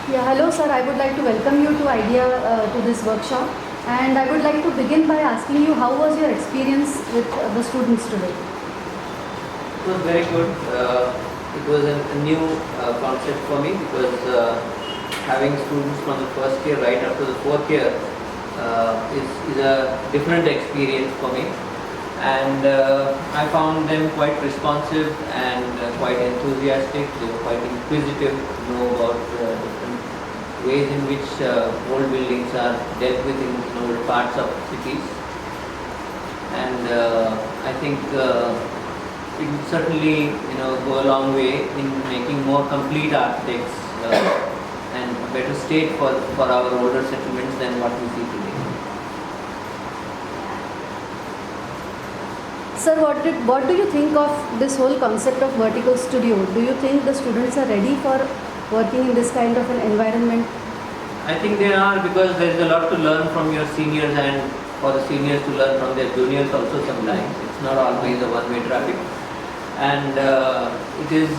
Yeah, hello sir. I would like to welcome you to IDEA to this workshop, and I would like to begin by asking you how was your experience with the students today? It was very good. It was a new concept for me because having students from the first year right up to the fourth year is a different experience for me. And I found them quite responsive and quite enthusiastic. They were quite inquisitive to know about different ways in which old buildings are dealt with in old parts of cities. And I think it would certainly go a long way in making more complete architects and a better state for our older settlements than what we see today. Sir, what do you think of this whole concept of vertical studio? Do you think the students are ready for working in this kind of an environment? I think they are, because there is a lot to learn from your seniors and for the seniors to learn from their juniors also sometimes. It's not always a one-way traffic. And it is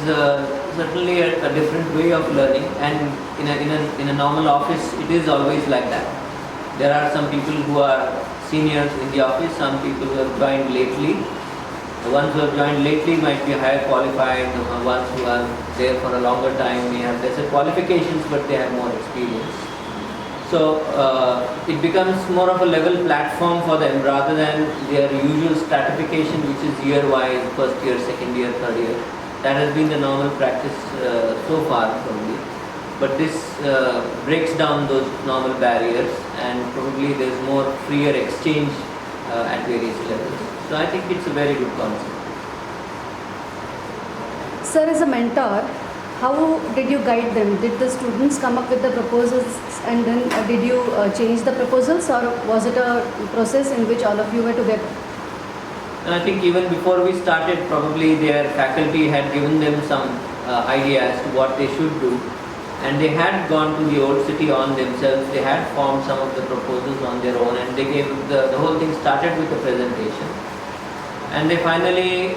certainly a different way of learning, and in a normal office it is always like that. There are some people who are seniors in the office, some people who have joined lately. The ones who have joined lately might be higher qualified, the ones who are there for a longer time may have lesser qualifications but they have more experience. So it becomes more of a level platform for them rather than their usual stratification, which is year-wise, first year, second year, third year. That has been the normal practice so far probably. But this breaks down those normal barriers, and probably there's more freer exchange at various levels. So I think it's a very good concept. Sir, as a mentor, how did you guide them? Did the students come up with the proposals and then did you change the proposals, or was it a process in which all of you were together? And I think even before we started, probably their faculty had given them some idea as to what they should do. And they had gone to the old city on themselves. They had formed some of the proposals on their own, and they gave the whole thing started with a presentation. And they finally,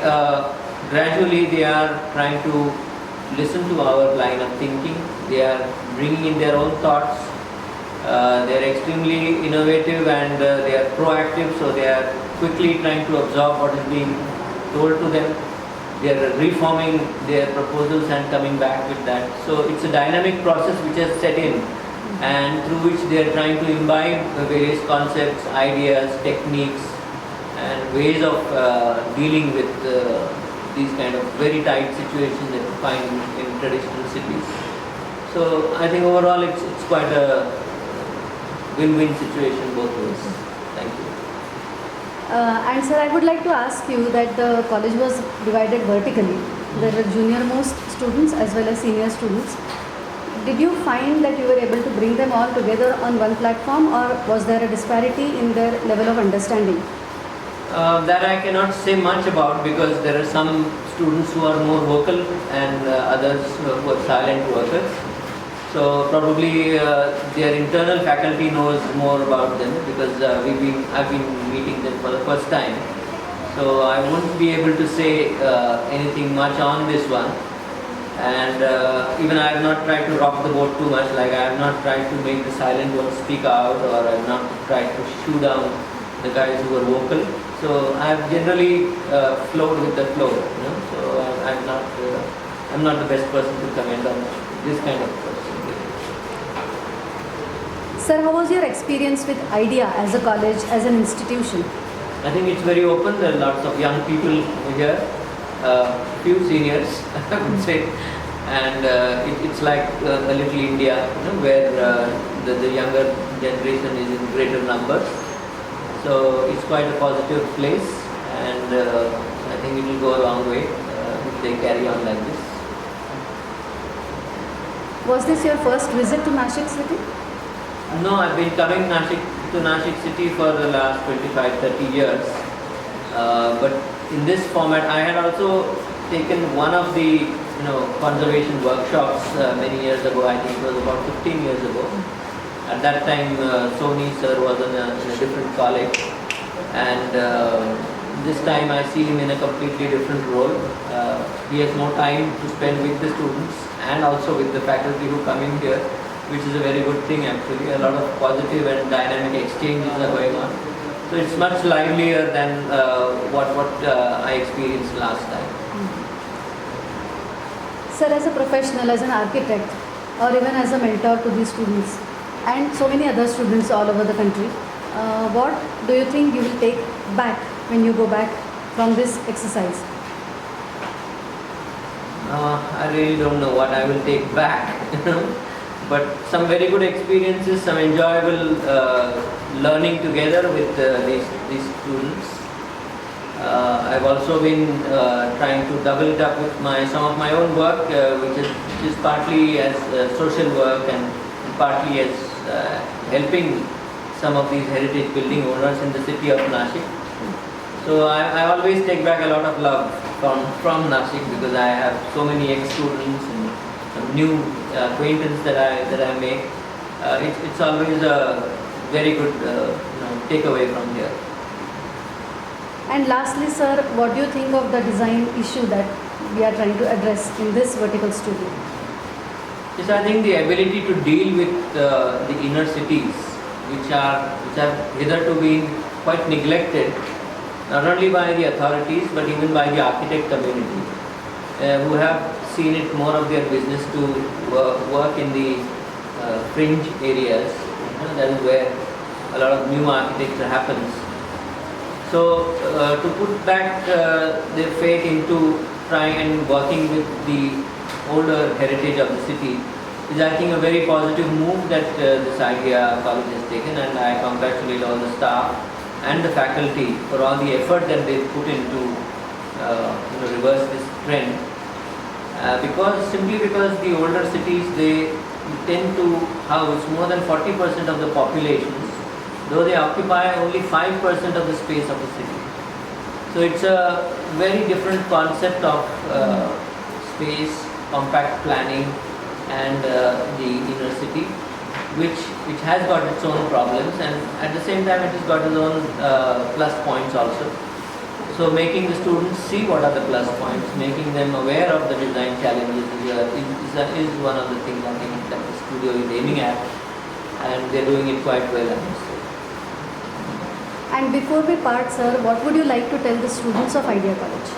gradually they are trying to listen to our line of thinking. They are bringing in their own thoughts. They are extremely innovative and they are proactive, so they are quickly trying to absorb what is being told to them. They are reforming their proposals and coming back with that. So it's a dynamic process which has set in, and through which they are trying to imbibe the various concepts, ideas, techniques and ways of dealing with these kind of very tight situations that you find in traditional cities. So I think overall it's quite a win-win situation both ways. Thank you. And sir, I would like to ask you that the college was divided vertically. There were junior-most students as well as senior students. Did you find that you were able to bring them all together on one platform, or was there a disparity in their level of understanding? That I cannot say much about, because there are some students who are more vocal and others who are silent workers. So probably their internal faculty knows more about them, because I've been meeting them for the first time. So I won't be able to say anything much on this one. And even I have not tried to rock the boat too much. Like, I have not tried to make the silent ones speak out, or I have not tried to shoot down the guys who are vocal. So I have generally flowed with the flow. So I'm not the best person to comment on this kind of person. Sir, how was your experience with IDEA as a college, as an institution? I think it's very open. There are lots of young people here, few seniors, I would say, and it's like a little India, where the younger generation is in greater numbers. So it's quite a positive place, and I think it will go a long way if they carry on like this. Was this your first visit to Nashik city? No, I've been coming to Nashik city for the last 25-30 years. But in this format, I had also taken one of the conservation workshops many years ago. I think it was about 15 years ago. At that time, Sony sir was in a different college, and this time I see him in a completely different role. He has more time to spend with the students and also with the faculty who come in here. which is a very good thing actually. A lot of positive and dynamic exchanges are going on. So it's much livelier than what I experienced last time. Sir, as a professional, as an architect, or even as a mentor to these students and so many other students all over the country, what do you think you will take back when you go back from this exercise? I really don't know what I will take back, but some very good experiences, some enjoyable learning together with these students. I've also been trying to double it up with some of my own work, which is partly as social work and partly as helping some of these heritage building owners in the city of Nashik. So I always take back a lot of love from Nashik because I have so many ex-students and some new acquaintance that I make. It's always a very good takeaway from here. And lastly, sir, what do you think of the design issue that we are trying to address in this vertical studio? Yes, I think the ability to deal with the inner cities, which have hitherto been quite neglected, not only by the authorities but even by the architect community, who have seen it more of their business to work in the fringe areas. That is where a lot of new architecture happens. So to put back their faith into trying and working with the older heritage of the city is, I think, a very positive move that this idea college has taken, and I congratulate all the staff and the faculty for all the effort that they put into reverse this trend. Simply because the older cities, they tend to house more than 40% of the populations, though they occupy only 5% of the space of the city. So it's a very different concept of space, compact planning, and the inner city, which has got its own problems, and at the same time it has got its own plus points also. So making the students see what are the plus points, making them aware of the design challenges is one of the things I think that the studio is aiming at, and they're doing it quite well, I must say. And before we part, sir, what would you like to tell the students of Idea College?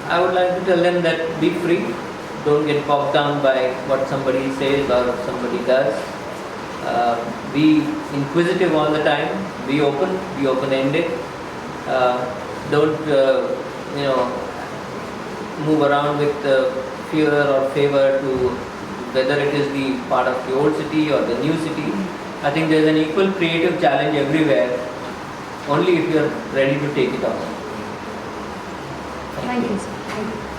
I would like to tell them that be free, don't get bogged down by what somebody says or what somebody does. Be inquisitive all the time, be open-ended. Don't move around with fear or favor to whether it is the part of the old city or the new city. I think there is an equal creative challenge everywhere, only if you are ready to take it on. Thank you, sir. Thank you.